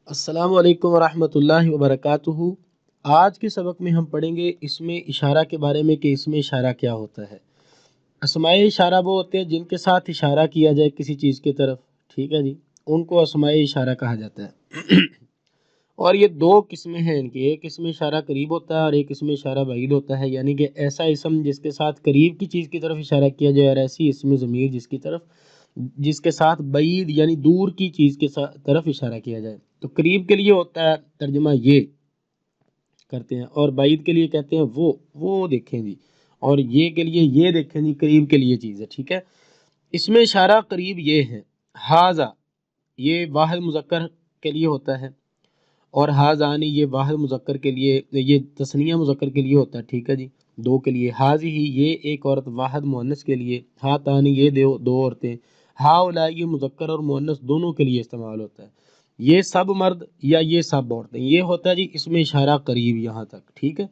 السلام علیکم ورحمۃ اللہ وبرکاتہ۔ آج کے سبق میں ہم پڑھیں گے اسم اشارہ کے بارے میں کہ اسم اشارہ کیا ہوتا ہے۔ اسماء اشارہ وہ ہوتے ہیں جن کے ساتھ اشارہ کیا جائے کسی چیز کی طرف، ٹھیک ہے جی، ان کو اسماء اشارہ کہا جاتا ہے۔ اور یہ دو قسمیں ہیں ان کی، ایک اسم اشارہ قریب ہوتا ہے اور ایک اسم اشارہ بعید ہوتا ہے، یعنی کہ ایسا اسم جس کے ساتھ قریب کی چیز کی طرف اشارہ کیا جائے اور ایسی اسم ضمیر جس کے ساتھ بعید یعنی دور کی چیز کے طرف اشارہ کیا جائے۔ تو قریب کے لیے ہوتا ہے ترجمہ یہ کرتے ہیں، اور بعید کے لیے کہتے ہیں وہ دیکھیں جی، اور یہ کے لیے یہ دیکھیں جی، قریب کے لیے چیز ہے، ٹھیک ہے۔ اس میں اشارہ قریب یہ ہے، ہاذا یہ واحد مذکر کے لیے ہوتا ہے، اور ہاذانی یہ واحد مذکر کے لیے، یہ تثنیہ مذکر کے لیے ہوتا ہے، ٹھیک ہے جی، دو کے لیے۔ حاذی یہ ایک عورت واحد مؤنث کے لیے، ہاتانی یہ دو عورتیں، ہاؤلائی یہ مذکر اور مؤنث دونوں کے لیے استعمال ہوتا ہے، یہ سب مرد یا یہ سب عورتیں، یہ ہوتا ہے جی اس میں اشارہ قریب یہاں تک، ٹھیک ہے۔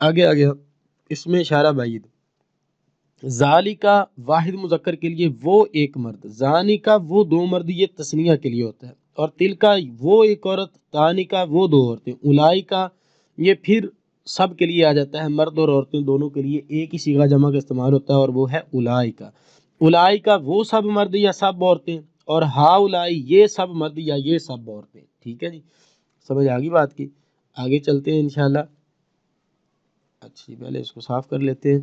آگے اس میں اشارہ بعید، ذالکا واحد مذکر کے لیے وہ ایک مرد، زانکا وہ دو مرد، یہ تثنیہ کے لیے ہوتا ہے، اور تلکا وہ ایک عورت، تانکا وہ دو عورتیں، اولائکا یہ پھر سب کے لیے آ جاتا ہے، مرد اور عورتیں دونوں کے لیے ایک ہی صیغہ جمع کا استعمال ہوتا ہے اور وہ ہے اولائکا۔ اولائکا وہ سب مرد یا سب عورتیں، اور ہاؤلائی یہ سب مرد یا یہ سب عورتیں، ٹھیک ہے جی، سمجھ آ گئی بات کی۔ آگے چلتے ہیں انشاءاللہ۔ اچھا پہلے اس کو صاف کر لیتے ہیں۔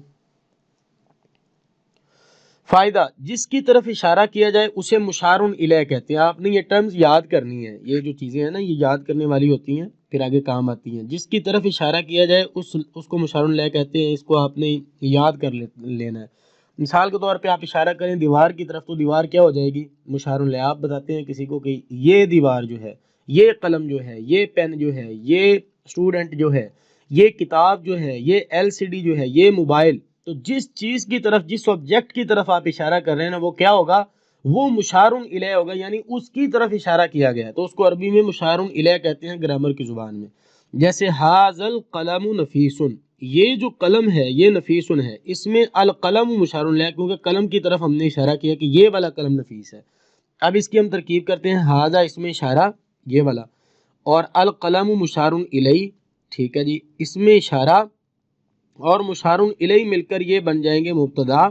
فائدہ، جس کی طرف اشارہ کیا جائے اسے مشار الیہ کہتے ہیں۔ آپ نے یہ ٹرمز یاد کرنی ہے، یہ جو چیزیں ہیں نا یہ یاد کرنے والی ہوتی ہیں، پھر آگے کام آتی ہیں۔ جس کی طرف اشارہ کیا جائے اس کو مشار الیہ کہتے ہیں، اس کو آپ نے یاد کر لینا ہے۔ مثال کے طور پہ آپ اشارہ کریں دیوار کی طرف، تو دیوار کیا ہو جائے گی؟ مشار الیہ۔ آپ بتاتے ہیں کسی کو کہ یہ دیوار جو ہے، یہ قلم جو ہے، یہ پین جو ہے، یہ اسٹوڈنٹ جو ہے، یہ کتاب جو ہے، یہ LCD جو ہے، یہ موبائل، تو جس چیز کی طرف، جس آبجیکٹ کی طرف آپ اشارہ کر رہے ہیں نا، وہ کیا ہوگا؟ وہ مشار الیہ ہوگا، یعنی اس کی طرف اشارہ کیا گیا ہے، تو اس کو عربی میں مشار الیہ کہتے ہیں گرامر کی زبان میں۔ جیسے ھذا القلم نفیس، یہ جو قلم ہے یہ نفیس ہے، اس میں القلم مشار الیہ، کیونکہ قلم کی طرف ہم نے اشارہ کیا کہ یہ والا قلم نفیس ہے۔ اب اس کی ہم ترکیب کرتے ہیں، ھذا اس میں اشارہ یہ والا، اور القلم مشار الیہ، ٹھیک ہے جی، اس میں اشارہ اور مشار الیہ مل کر یہ بن جائیں گے مبتدا،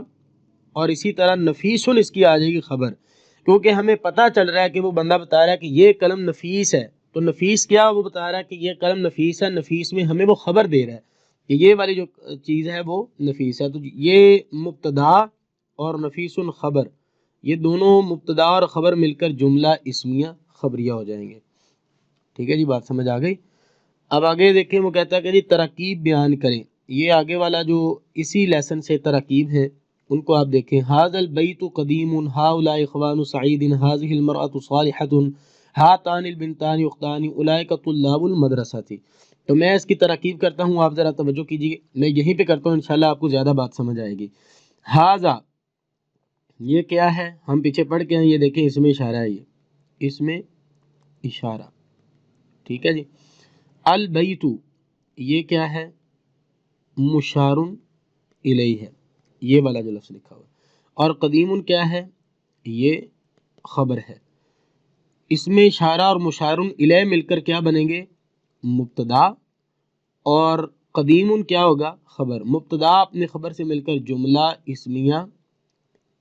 اور اسی طرح نفیسن اس کی آ جائے گی خبر، کیونکہ ہمیں پتہ چل رہا ہے کہ وہ بندہ بتا رہا ہے کہ یہ قلم نفیس ہے، تو نفیس کیا وہ بتا رہا ہے کہ یہ قلم نفیس ہے، نفیس میں ہمیں وہ خبر دے رہا ہے کہ یہ والی جو چیز ہے وہ نفیس ہے، تو یہ مبتدا اور نفیسن خبر، یہ دونوں مبتدا اور خبر مل کر جملہ اسمیہ خبریہ ہو جائیں گے، ٹھیک ہے جی، بات سمجھ آ گئی۔ اب آگے دیکھیں، وہ کہتا ہے کہ جی تراکیب بیان کریں، یہ آگے والا جو اسی لیسن سے تراکیب ہے ان کو آپ دیکھیں۔ ھذا البیت قدیم، ھاؤلاء اخوان سعید، ھذہ المرأة صالحۃ، ھاتان البنتان اختان، اولئک طلاب المدرسہ تھی۔ تو میں اس کی تراکیب کرتا ہوں، آپ ذرا توجہ کیجیے، میں یہیں پہ کرتا ہوں، انشاءاللہ آپ کو زیادہ بات سمجھ آئے گی۔ ھذا یہ کیا ہے؟ ہم پیچھے پڑھ کے ہیں، یہ دیکھیں اس میں اشارہ ہے، یہ اس میں اشارہ، ٹھیک ہے جی۔ البیت یہ کیا ہے؟ مشار الیہ ہے، یہ والا جو لفظ لکھا ہوا ہے، اور قدیم کیا ہے؟ یہ خبر ہے۔ اس میں اشارہ اور مشار الیہ مل کر کیا بنیں گے؟ مبتدا، اور قدیم کیا ہوگا؟ خبر۔ مبتدا اپنے خبر سے مل کر جملہ اسمیہ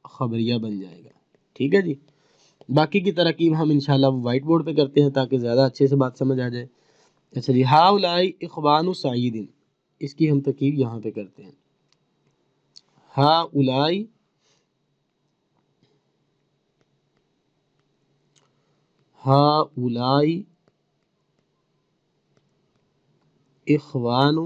خبریہ بن جائے گا، ٹھیک ہے جی۔ باقی کی ترکیب ہم انشاءاللہ وائٹ بورڈ پہ کرتے ہیں تاکہ زیادہ اچھے سے بات سمجھ آ جائے۔ اچھا جی، ھاؤلاء اخوان سعید، اس کی ہم ترکیب یہاں پہ کرتے ہیں۔ ھاؤلاء اخوان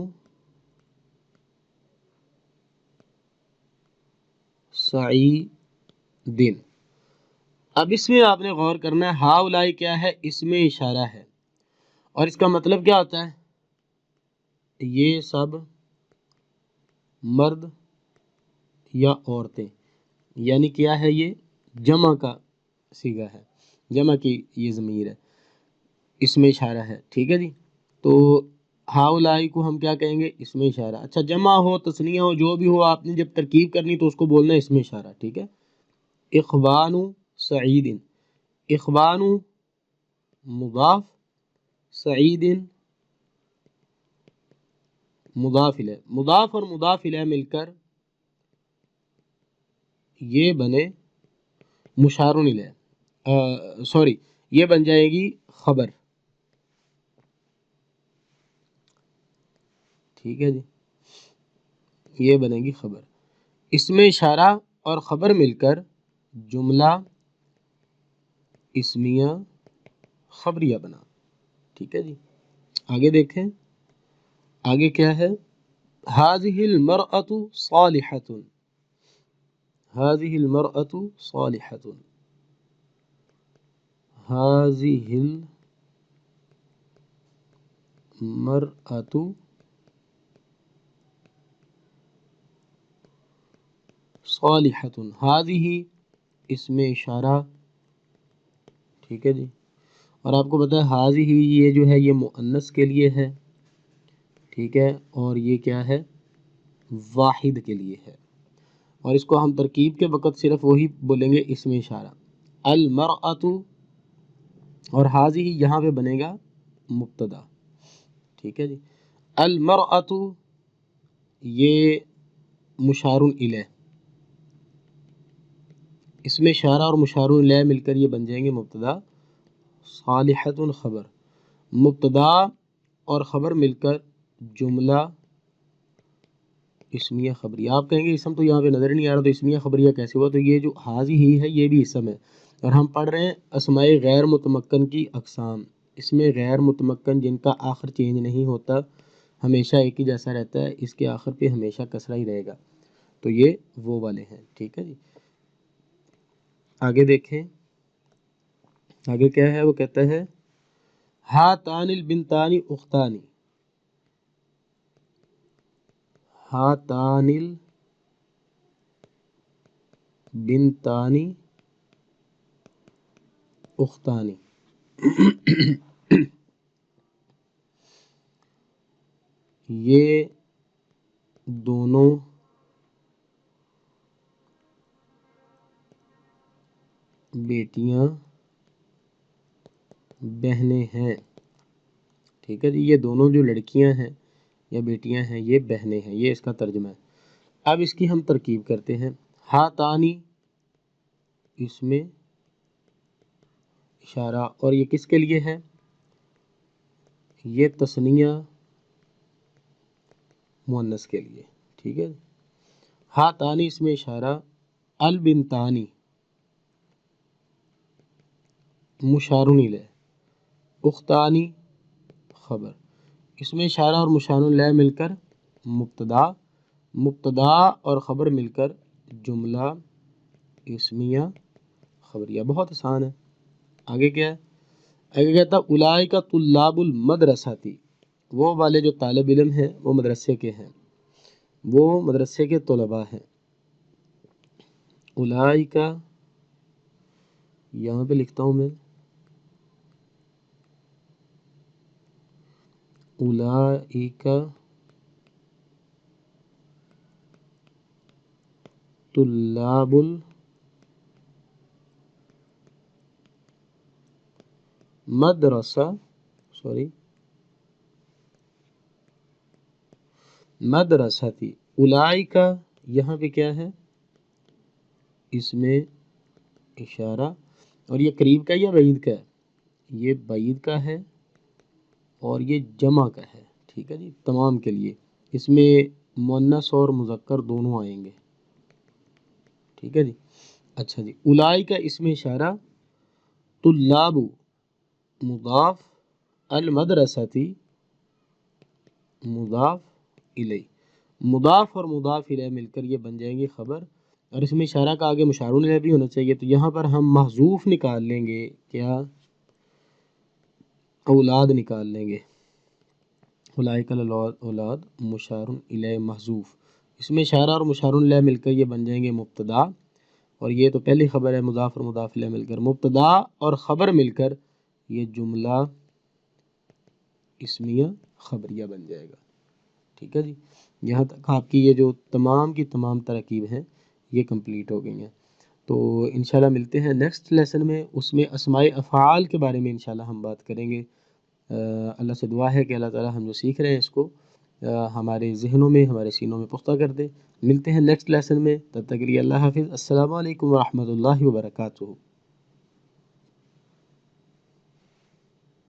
سعید۔ اب اس میں آپ نے غور کرنا ہے، ھاؤلاء کیا ہے؟ اس میں اشارہ ہے، اور اس کا مطلب کیا ہوتا ہے؟ یہ سب مرد یا عورتیں، یعنی کیا ہے؟ یہ جمع کا صیغہ ہے، جمع کی یہ ضمیر ہے، اس میں اشارہ ہے، ٹھیک ہے جی۔ تو ھاؤلاء کو ہم کیا کہیں گے؟ اس میں اشارہ۔ اچھا، جمع ہو تثنیہ ہو جو بھی ہو، آپ نے جب ترکیب کرنی تو اس کو بولنا ہے اس میں اشارہ، ٹھیک ہے۔ اخوان سعید، اخوان مضاف سعید مضاف الیہ، مضاف اور مضاف الیہ مل کر یہ بنے مشار الیہ، سوری یہ بن جائے گی خبر، ٹھیک ہے جی، یہ بنے گی خبر، اسم اشارہ اور خبر مل کر جملہ اسمیہ خبریہ بنا، ٹھیک ہے جی۔ آگے دیکھیں، آگے کیا ہے، هذه المرأة صالحة، هذه المرأة صالحة، هذه المرأة صالحة، هذه اسم اشارہ، ٹھیک ہے جی، اور آپ کو پتہ ہے هذه یہ جو ہے یہ مؤنث کے لیے ہے، ٹھیک ہے، اور یہ کیا ہے، واحد کے لیے ہے، اور اس کو ہم ترکیب کے وقت صرف وہی بولیں گے اسم اشارہ، المرأة، اور هذه یہاں پہ بنے گا مبتدا، ٹھیک ہے جی، المرأة یہ مشار الیہ، اسم اشارہ اور مشار الیہ مل کر یہ بن جائیں گے مبتدا، صالحۃ خبر، مبتدا اور خبر مل کر جملہ اسمیہ خبریہ۔ آپ کہیں گے اسم تو یہاں پہ نظر نہیں آ رہا، تو اسمیہ خبریہ کیسے ہوا؟ تو یہ جو حاضی ہی ہے یہ بھی اسم ہے، اور ہم پڑھ رہے ہیں اسماء غیر متمکن کی اقسام، اس میں غیر متمکن جن کا آخر چینج نہیں ہوتا، ہمیشہ ایک ہی جیسا رہتا ہے، اس کے آخر پہ ہمیشہ کسرہ ہی رہے گا، تو یہ وہ والے ہیں، ٹھیک ہے جی۔ آگے دیکھیں، آگے کیا ہے، وہ کہتا ہے ہاتان البنتان اختان، ہاتان البنتان اختان، یہ دونوں بیٹیاں بہنیں ہیں، ٹھیک ہے جی، یہ دونوں جو لڑکیاں ہیں یا بیٹیاں ہیں یہ بہنیں ہیں، یہ اس کا ترجمہ ہے۔ اب اس کی ہم ترکیب کرتے ہیں، ہاتانی اس میں اشارہ، اور یہ کس کے لیے ہے، یہ تثنیہ مؤنث کے لیے، ٹھیک ہے، ہاتانی اس میں اشارہ، البنتانی مشار الیہ، اختانی خبر، اس میں اشارہ اور مشار الیہ مل کر مبتدا، مبتدا اور خبر مل کر جملہ اسمیہ خبریہ، بہت آسان ہے۔ آگے کیا ہے، آگے کہتا ہے اولئک طلاب المدرسۃ، وہ والے جو طالب علم ہیں وہ مدرسے کے ہیں، وہ مدرسے کے طلباء ہیں، اولئک یہاں پہ لکھتا ہوں میں، اولئک طلاب المدرسہ، مدرستی، اولئک یہاں پہ کیا ہے، اس میں اشارہ، اور یہ قریب کا یا بعید کا ہے، یہ بعید کا ہے اور یہ جمع کا ہے، ٹھیک ہے جی، تمام کے لیے، اس میں مؤنث اور مذکر دونوں آئیں گے، ٹھیک ہے جی۔ اچھا جی، اولئک اس میں اشارہ، طلاب مضاف، المدرستی مضاف الیہ، مضاف اور مضاف الیہ مل کر یہ بن جائیں گے خبر، اور اس میں اشارہ کا آگے مشار الیہ بھی ہونا چاہیے، تو یہاں پر ہم محذوف نکال لیں گے، کیا، اولاد نکال لیں گے، اولئک الاولاد مشار الیہ محذوف، اس میں اشارہ اور مشار الیہ مل کر یہ بن جائیں گے مبتدا، اور یہ تو پہلی خبر ہے، مضاف اور مضاف الیہ مل کر مبتدا اور خبر مل کر یہ جملہ اسمیہ خبریہ بن جائے گا، ٹھیک ہے جی۔ یہاں تک آپ کی یہ جو تمام کی تمام ترکیب ہیں یہ کمپلیٹ ہو گئی ہیں، تو انشاءاللہ ملتے ہیں نیکسٹ لیسن میں، اس میں اسماء افعال کے بارے میں انشاءاللہ ہم بات کریں گے۔ اللہ سے دعا ہے کہ اللہ تعالی ہم جو سیکھ رہے ہیں اس کو ہمارے ذہنوں میں، ہمارے سینوں میں پختہ کر دے۔ ملتے ہیں نیکسٹ لیسن میں، تب تک کے لیے اللہ حافظ۔ السلام علیکم ورحمۃ اللہ وبرکاتہ۔